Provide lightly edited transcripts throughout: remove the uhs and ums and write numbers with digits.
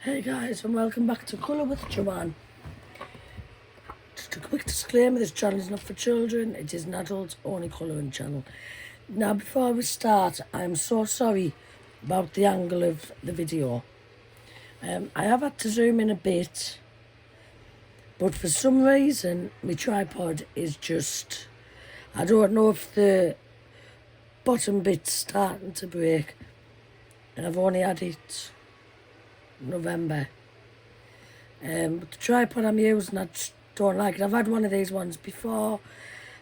Hey guys, and welcome back to Colour with Joanne. Just a quick disclaimer, this channel is not for children, it is an adult only colouring channel. Now before we start, I'm so sorry about the angle of the video. I have had to zoom in a bit, but for some reason my tripod is just, I don't know if the bottom bit's starting to break, and I've only had it November. But the tripod I'm using, I just don't like it. I've had one of these ones before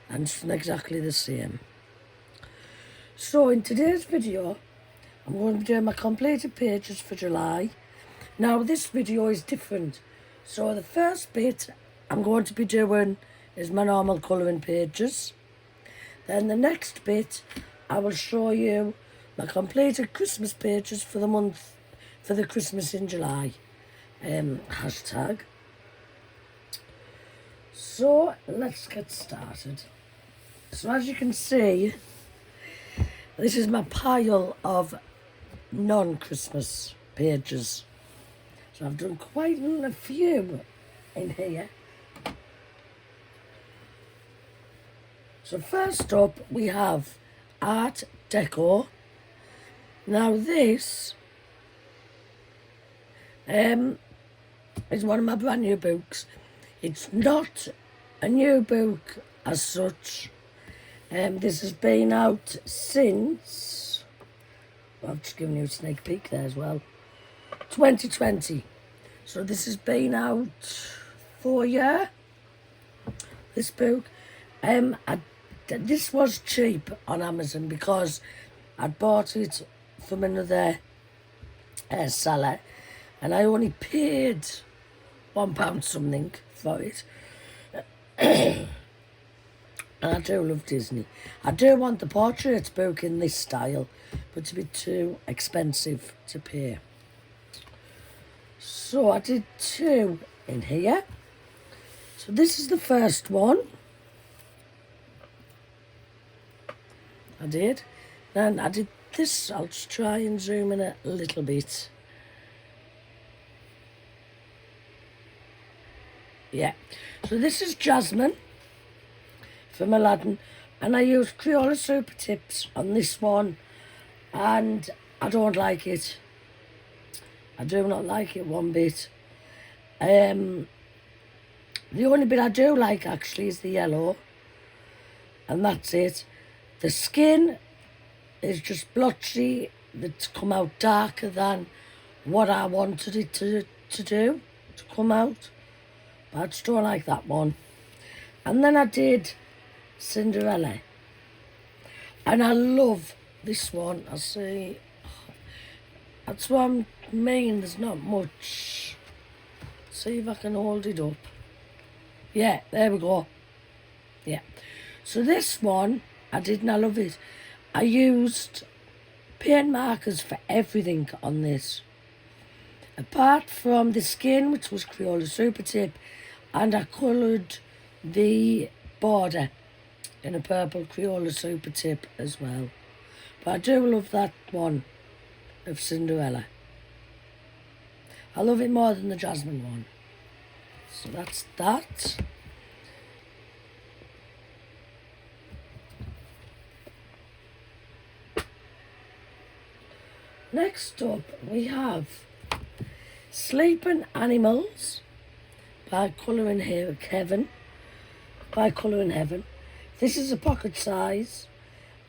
and it's not exactly the same. So in today's video, I'm going to be doing my completed pages for July. Now this video is different. So the first bit I'm going to be doing is my normal colouring pages. Then the next bit I will show you my completed Christmas pages for the month, for the Christmas in July. Hashtag. So let's get started. So as you can see, this is my pile of non-Christmas pages. So I've done quite a few in here. So first up we have Art Deco. Now this is one of my brand new books. It's not a new book as such. This has been out since, I've just given you a sneak peek there as well, 2020. So this has been out for a year, this book. This was cheap on Amazon because I'd bought it from another seller, and I only paid £1 something for it. And I do love Disney. I do want the portraits book in this style, but it's a bit too expensive to pay. So I did two in here. So this is the first one. I did. Then I did this. I'll just try and zoom in a little bit. Yeah, so this is Jasmine from Aladdin, and I used Crayola Super Tips on this one, and I don't like it. I do not like it one bit. The only bit I do like actually is the yellow, and that's it. The skin is just blotchy. It's come out darker than what I wanted it to come out. I just don't like that one. And then I did Cinderella. And I love this one. I see. That's what I mean. There's not much. See if I can hold it up. Yeah, there we go. Yeah. So this one, I did and I love it. I used paint markers for everything on this. Apart from the skin, which was Crayola Super Tip, and I coloured the border in a purple Crayola Super Tip as well. But I do love that one of Cinderella. I love it more than the Jasmine one. So that's that. Next up we have Sleeping Animals by Colouring Heaven. This is a pocket size,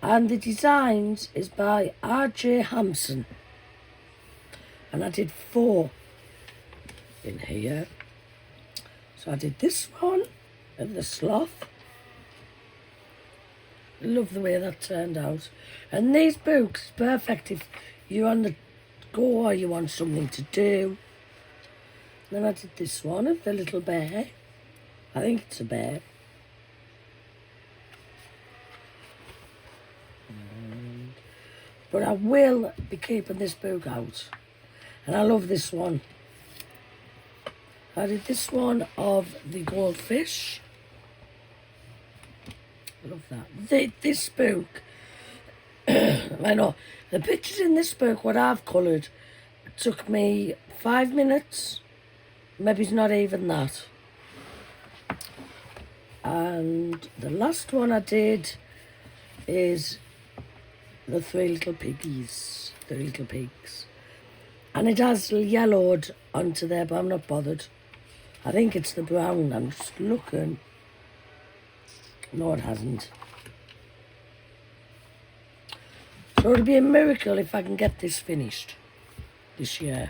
and the designs is by R.J. Hampson. And I did 4 in here. So I did this one of the sloth. Love the way that turned out. And these books, perfect if you're on the go or you want something to do. Then I did this one of the little bear. I think it's a bear. But I will be keeping this book out. And I love this one. I did this one of the goldfish. I love that. This book, I know, the pictures in this book, what I've coloured, took me 5 minutes, maybe it's not even that. And the last one I did is the Three Little Piggies, Three Little Pigs. And it has yellowed onto there, but I'm not bothered. I think it's the brown. I'm just looking. No, it hasn't. So it'll be a miracle if I can get this finished this year.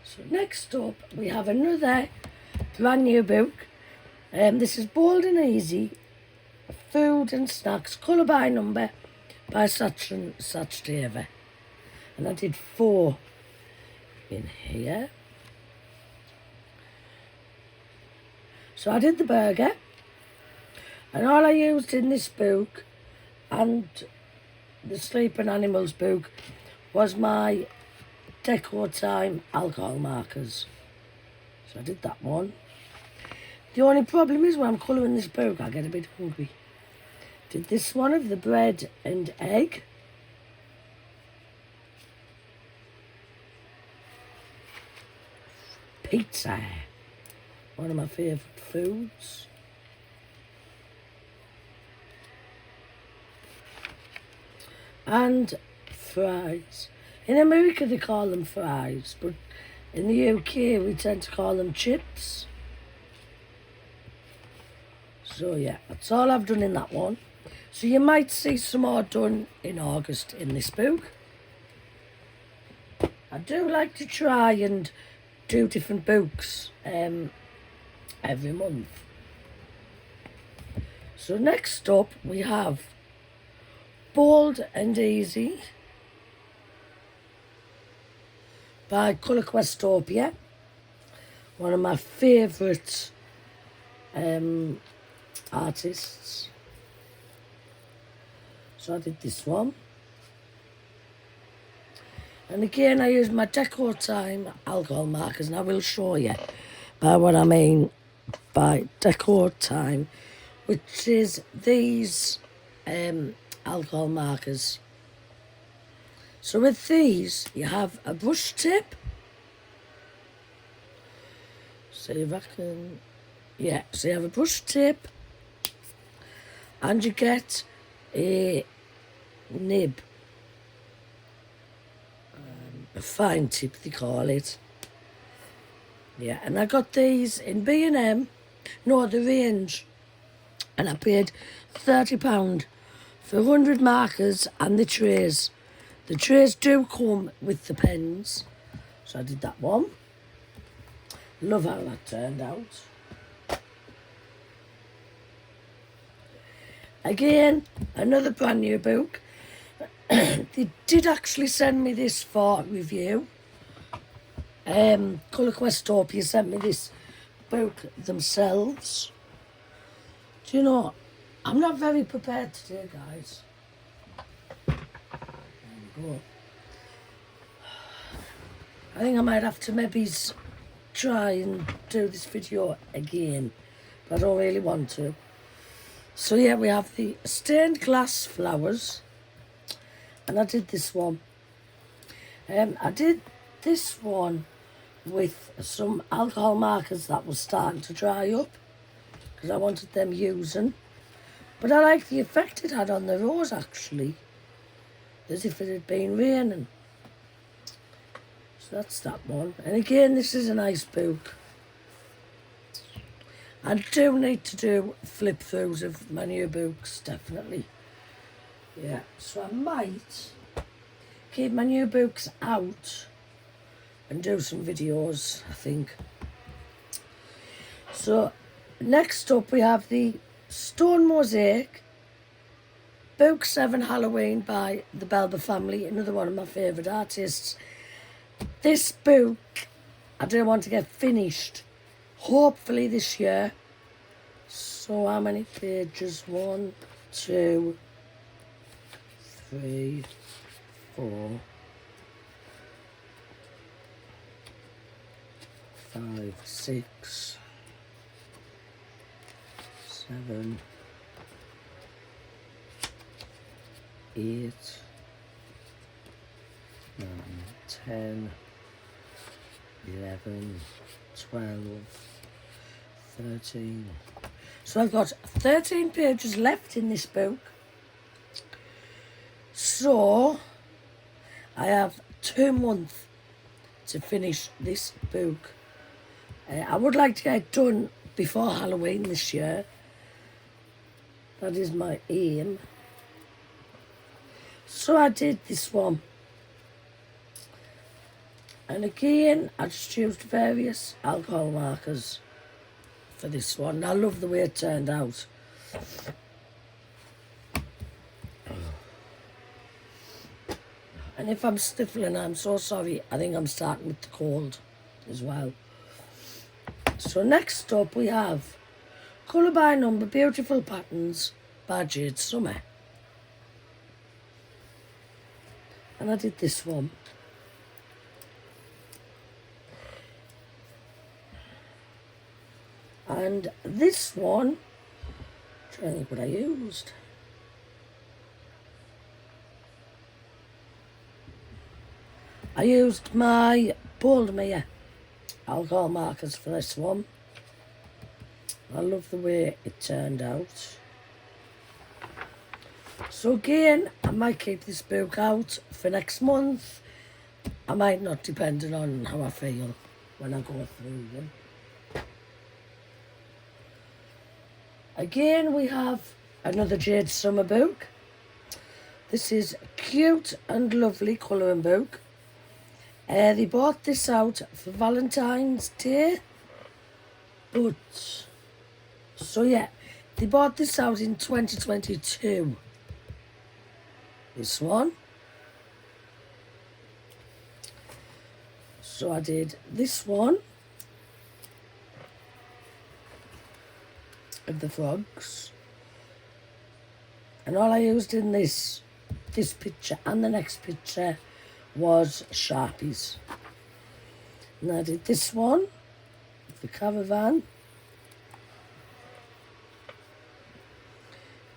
So next up, we have another brand new book. This is Bold and Easy, Food and Snacks, colour by number, by Sachdeva. And I did 4 in here. So I did the burger, and all I used in this book and the Sleeping Animals book was my Decor Time alcohol markers. So I did that one. The only problem is when I'm colouring this book, I get a bit hungry. Did this one of the bread and egg. Pizza, one of my favourite foods. And fries. In America they call them fries, but in the UK we tend to call them chips. So yeah, that's all I've done in that one. So you might see some more done in August in this book. I do like to try and do different books every month. So next up we have Bold and Easy by Colour Questopia, one of my favourite artists. So I did this one. And again, I used my Decor Time alcohol markers, and I will show you by what I mean by Decor Time, which is these alcohol markers. So with these, you have a brush tip. So if I can, yeah, so you have a brush tip, and you get a nib. A fine tip they call it. Yeah, and I got these in B&M, no, the range, and I paid £30 for 100 markers and the trays. The trays do come with the pens, so I did that one. Love how that turned out. Again, another brand new book. They did actually send me this for review. Colour Questopia sent me this book themselves. Do you know, I'm not very prepared today, guys. There we go. I think I might have to maybe try and do this video again, but I don't really want to. So yeah, we have the stained glass flowers. And I did this one. I did this one with some alcohol markers that was starting to dry up because I wanted them using. But I like the effect it had on the rose, actually, as if it had been raining. So that's that one. And again, this is a nice book. I do need to do flip-throughs of my new books, definitely. Yeah, so I might keep my new books out and do some videos, I think. So next up we have the Stone Mosaic, Book 7 Halloween by the Belber family, another one of my favourite artists. This book I do want to get finished, hopefully this year. So how many pages? 1, 2, 3, 4, 5, 6, 7, 8, 10, 11, 12, 13. So I've got 13 pages left in this book. So I have 2 months to finish this book. I would like to get it done before Halloween this year. That is my aim. So I did this one. And again, I just used various alcohol markers for this one. I love the way it turned out. And if I'm sniffling, I'm so sorry. I think I'm starting with the cold as well. So next up we have Colour by Number Beautiful Patterns by Jade Summer. And I did this one. And this one, I'm trying to think what I used. I used my Boldmere alcohol markers for this one. I love the way it turned out. So again, I might keep this book out for next month. I might not, depending on how I feel when I go through them. Again, we have another Jade Summer book. This is Cute and Lovely colouring book. They bought this out for Valentine's Day. But, so yeah, they bought this out in 2022. This one. So I did this one. Of the frogs, and all I used in this picture and the next picture was Sharpies. And I did this one, the caravan,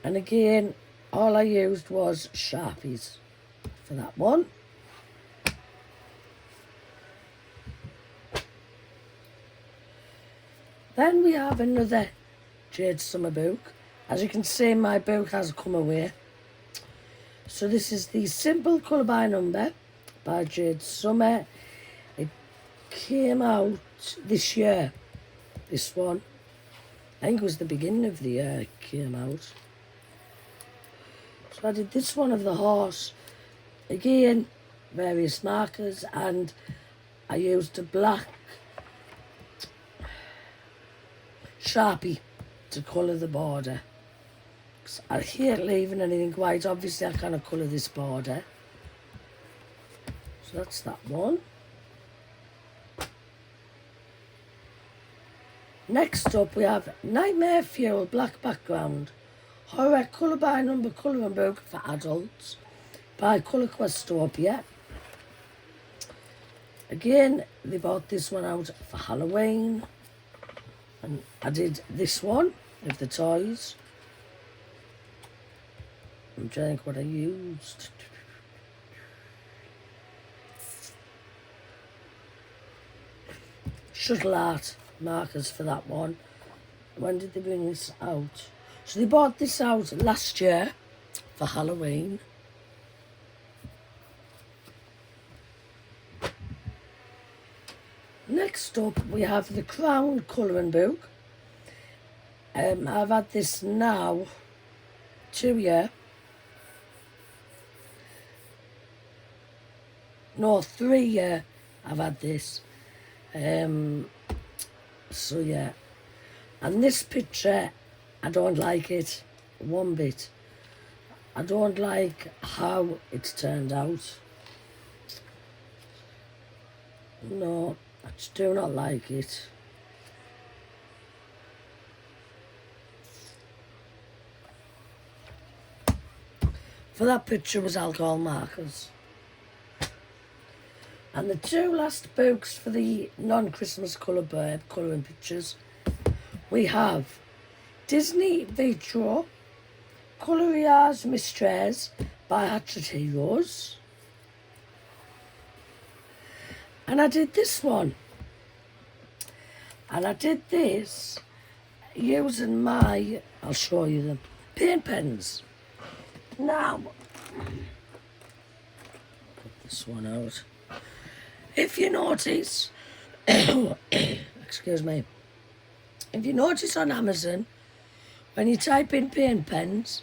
and again all I used was Sharpies for that one. Then we have another Jade Summer book. As you can see, my book has come away. So this is the Simple Colour by Number by Jade Summer. It came out this year, this one. I think it was the beginning of the year it came out. So I did this one of the horse. Again, various markers, and I used a black Sharpie to colour the border. I hate leaving anything white. Obviously I cannot colour this border. So that's that one. Next up we have Nightmare Fuel Black Background Horror Colour by Number colouring book for adults by Colour Questopia. Again, they bought this one out for Halloween. And I did this one of the toys. I'm trying to think what I used. Shuttle art markers for that one. When did they bring this out? So they bought this out last year for Halloween. Next up, we have the Crown colouring book. I've had this now 2 years. No, 3 years I've had this. So yeah. And this picture, I don't like it one bit. I don't like how it's turned out. No. I just do not like it. For that picture was alcohol markers. And the 2 last books for the non-Christmas colouring pictures, we have Disney Vitro Coloriage Mistress by Hatchet Heroes. And I did this one. And I did this using my, I'll show you them, paint pens. Now, put this one out. If you notice, excuse me, if you notice on Amazon, when you type in paint pens,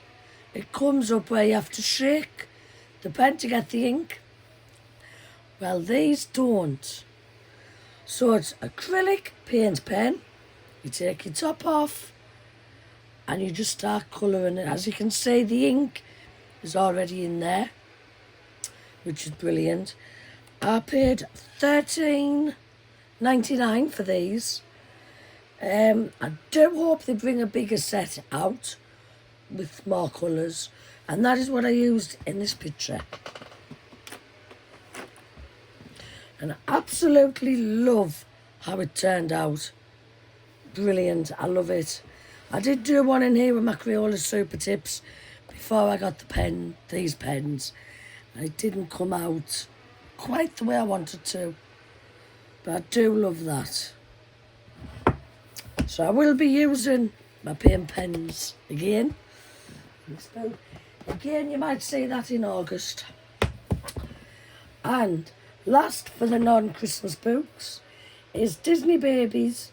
it comes up where you have to shake the pen to get the ink. Well, these don't. So it's acrylic paint pen. You take your top off and you just start colouring it. As you can see, the ink is already in there, which is brilliant. I paid $13.99 for these. I do hope they bring a bigger set out with more colours, and that is what I used in this picture. And I absolutely love how it turned out. Brilliant, I love it. I did do one in here with my Crayola Super Tips before I got these pens. And it didn't come out quite the way I wanted to, but I do love that. So I will be using my paint pens again. Again, you might see that in August. And last for the non-Christmas books is Disney Babies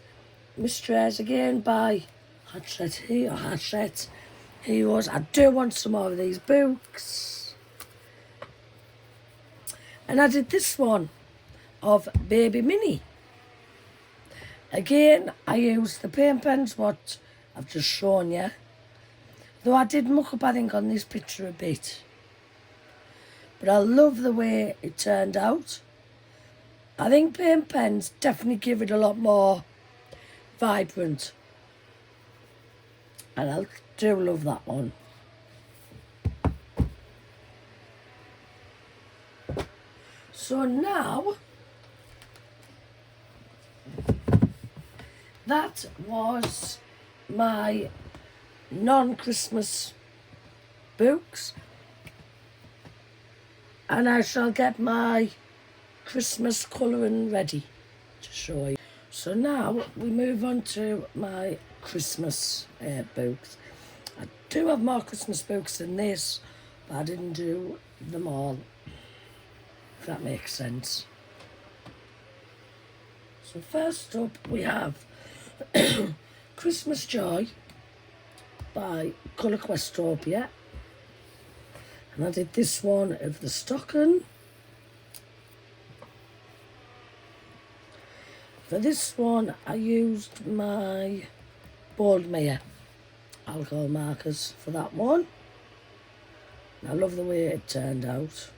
Mysteries, again by Hachette Heroes. I do want some more of these books. And I did this one of Baby Minnie. Again, I used the paint pens, what I've just shown you. Though I did muck up, I think, on this picture a bit. But I love the way it turned out. I think paint pens definitely give it a lot more vibrant. And I do love that one. So now, that was my non-Christmas books, and I shall get my Christmas colouring ready to show you. So now we move on to my Christmas books. I do have more Christmas books than this, but I didn't do them all, if that makes sense. So first up we have Christmas Joy by Colour Questopia. And I did this one of the stocking. For this one, I used my Boldmere alcohol markers for that one. And I love the way it turned out.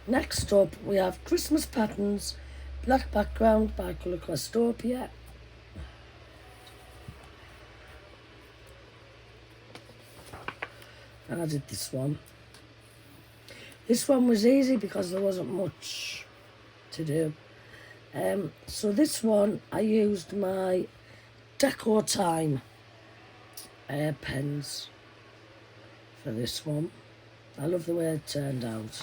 Next up, we have Christmas Patterns, Black Background by Colour Questopia. And I did this one. This one was easy because there wasn't much to do. So this one, I used my Deco Time pens for this one. I love the way it turned out.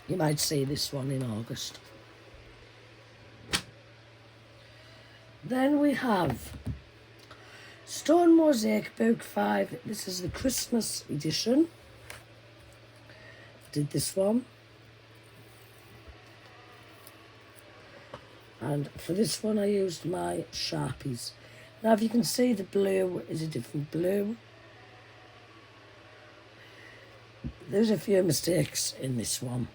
You might see this one in August. Then we have Stone Mosaic Book 5. This is the Christmas edition. Did this one. And for this one I used my Sharpies. Now if you can see, the blue is a different blue. There's a few mistakes in this one,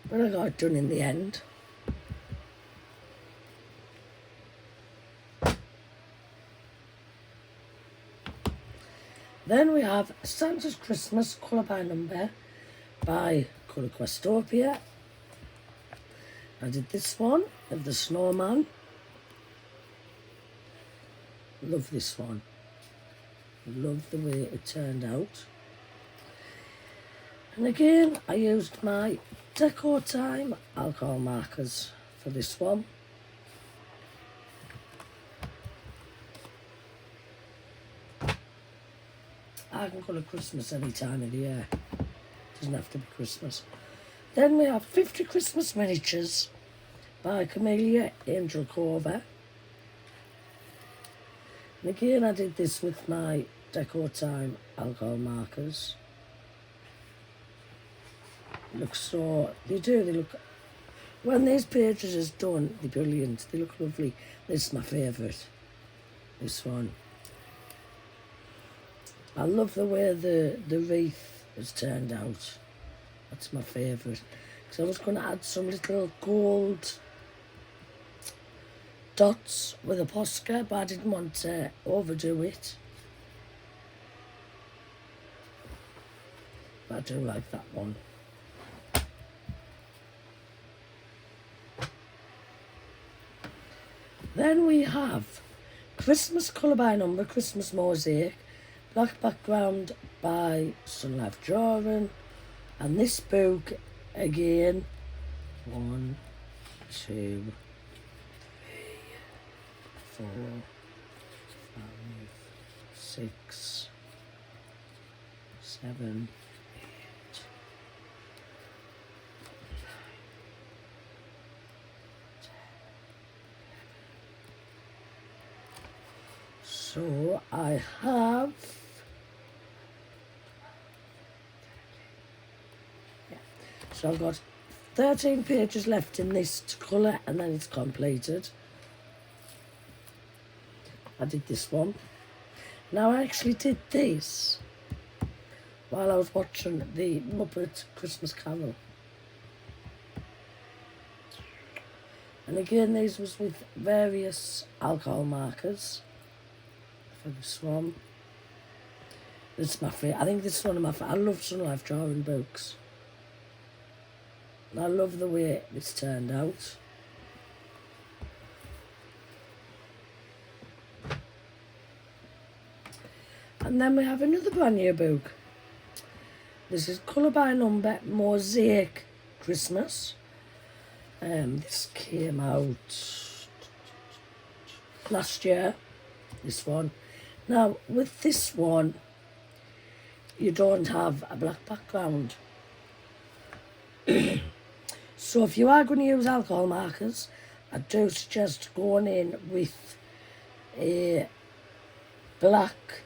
but I got it done in the end. Then we have Santa's Christmas Colour by Number by Colour Questopia. I did this one of the snowman. Love this one. Love the way it turned out. And again, I used my Deco Time alcohol markers for this one. I can colour Christmas any time of the year. Doesn't have to be Christmas. Then we have 50 Christmas Miniatures by Camellia Angel Cover. And again, I did this with my Decor Time alcohol markers. Look so, they look, when these pages is done, they're brilliant, they look lovely. This is my favourite, this one. I love the way the wreath has turned out. That's my favourite. Because I was going to add some little gold dots with a Posca, but I didn't want to overdo it. But I do like that one. Then we have Christmas Colour by Number, Christmas Mosaic, black background by Sun Life Drawing, and this book again, 1, 2, 3, 4, 5, 6, 7, 8, 10. So I have, so I've got 13 pages left in this to colour, and then it's completed. I did this one. Now I actually did this while I was watching the Muppet Christmas Carol. And again, these was with various alcohol markers for this one. This is my favourite. I think this is one of my favourite. I love Sun Life Drawing books. And I love the way it's turned out. And then we have another brand new book. This is Colour by Number, Mosaic Christmas. This came out last year, this one. Now, with this one, you don't have a black background. So if you are going to use alcohol markers, I do suggest going in with a black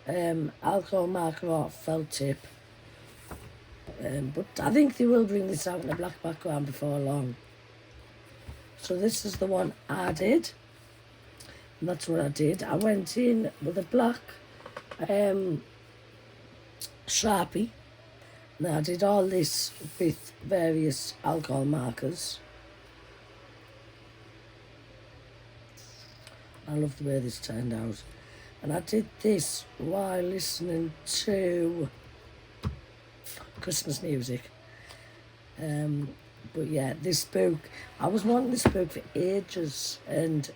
alcohol marker or felt tip. But I think they will bring this out in a black background before long. So this is the one I did. And that's what I did. I went in with a black Sharpie. Now I did all this with various alcohol markers. I love the way this turned out. And I did this while listening to Christmas music. But yeah, this book, I was wanting this book for ages, and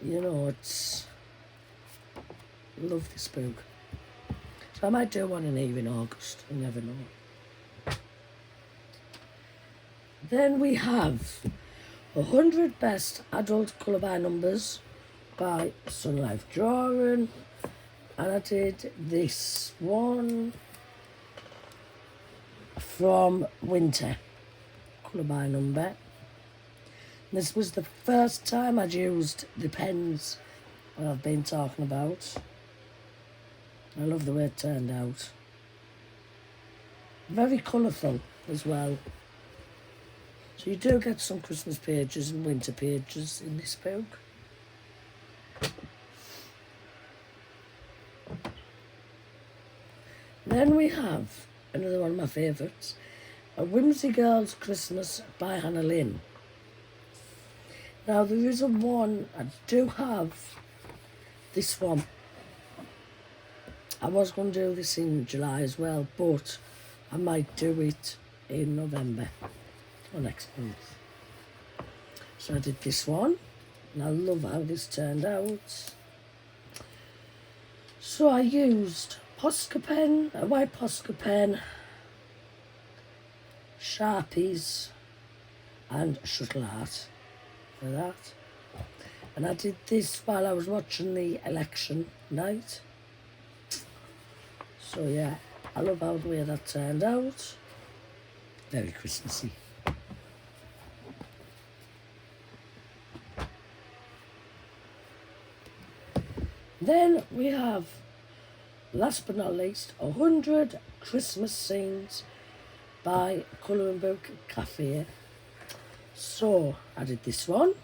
you know, it's, love this book. So I might do one in here in August, you never know. Then we have 100 Best Adult Colour by Numbers by Sun Life Drawing. And I did this one from Winter, Colour by Number. This was the first time I'd used the pens that I've been talking about. I love the way it turned out. Very colourful as well. So you do get some Christmas pages and winter pages in this book. Then we have another one of my favourites, A Whimsy Girl's Christmas by Hannah Lynn. Now there is a one, I do have this one. I was going to do this in July as well, but I might do it in November or next month. So I did this one, and I love how this turned out. So I used Posca pen, a white Posca pen, Sharpies, and shuttle art for that. And I did this while I was watching the election night. So yeah, I love how the way that turned out. Very Christmassy. Then we have, last but not least, 100 Christmas Scenes by Colouring Book Cafe. So I did this one.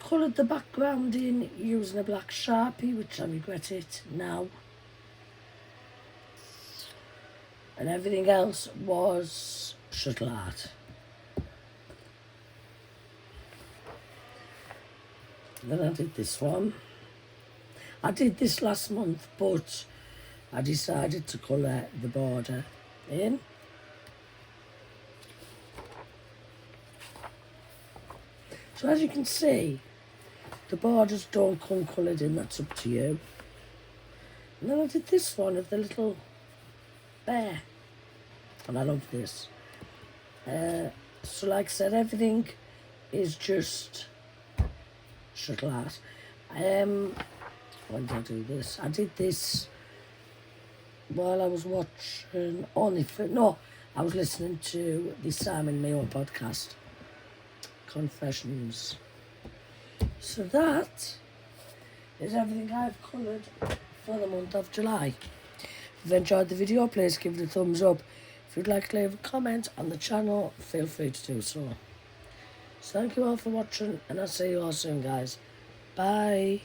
Coloured the background in using a black Sharpie, which I regret it now. And everything else was shuttle art. Then I did this one. I did this last month, but I decided to colour the border in. So as you can see, the borders don't come coloured in, that's up to you. And then I did this one of the little bear. And I love this. So like I said, everything is just shuttle art. When did I do this? I did this while I was watching I was listening to the Simon Mayo podcast, Confessions. So that is everything I've coloured for the month of July. If you've enjoyed the video, please give it a thumbs up. If you'd like to leave a comment on the channel, feel free to do so. So thank you all for watching, and I'll see you all soon, guys. Bye.